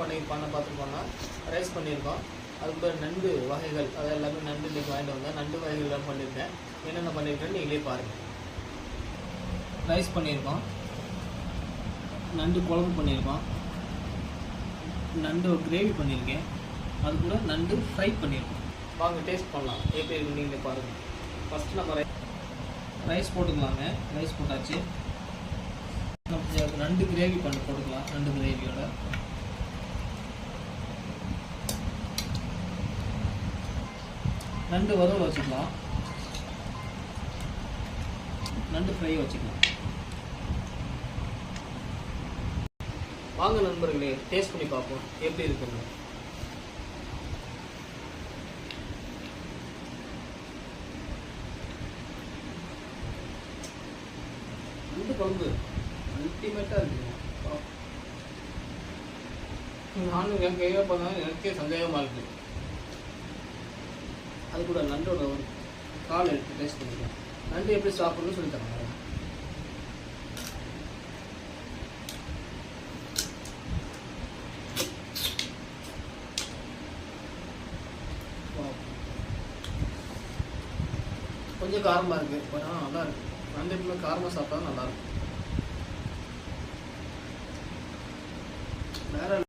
பண்ண பார்த்துருக்கோம்னா ரைஸ் பண்ணியிருக்கோம். அதுக்கப்புறம் நண்டு வகைகள் அது எல்லாமே நண்டு இன்றைக்கி வாங்கிட்டு வந்தேன். நண்டு வகைகள்லாம் பண்ணியிருக்கேன். என்னென்ன பண்ணியிருக்கேன்னு நீங்களே பாருங்கள். ரைஸ் பண்ணியிருக்கோம், நண்டு குழம்பு பண்ணியிருக்கோம், நண்டு கிரேவி பண்ணியிருக்கேன், அது கூட நண்டு ஃப்ரை பண்ணியிருக்கோம். வாங்க டேஸ்ட் பண்ணலாம் எப்படி இருக்குன்னு நீங்களே பாருங்கள். ஃபஸ்ட்டு நம்ம ரைஸ் போட்டுக்கலாங்க. ரைஸ் போட்டாச்சு. நம்ம நண்டு கிரேவி போட்டுக்கலாம். நண்டு கிரேவியோட நண்டு வறுவல் வச்சுக்கலாம், நண்டு ஃப்ரை வச்சுக்கலாம். வாங்க நண்பர்களே டேஸ்ட் பண்ணி பார்ப்போம் எப்படி இருக்குன்னு. நண்டு குழம்பு அல்டிமேட்டாக இருக்குங்க. நானும் என் கையாக பண்ணால் எனக்கே சந்தேகமாக இருக்குது. அது கூட நண்டோட ஒரு கால் எடுத்து டேஸ்ட் பண்ணிக்கலாம். நண்டு எப்படி சாப்பிட்றதுன்னு சொல்லி தராங்க. கொஞ்சம் காரமாக இருக்குது, பட் ஆனால் நல்லா இருக்குது. நண்டு எப்பவுமே காரமாக சாப்பிட்டா நல்லாயிருக்கும். வேற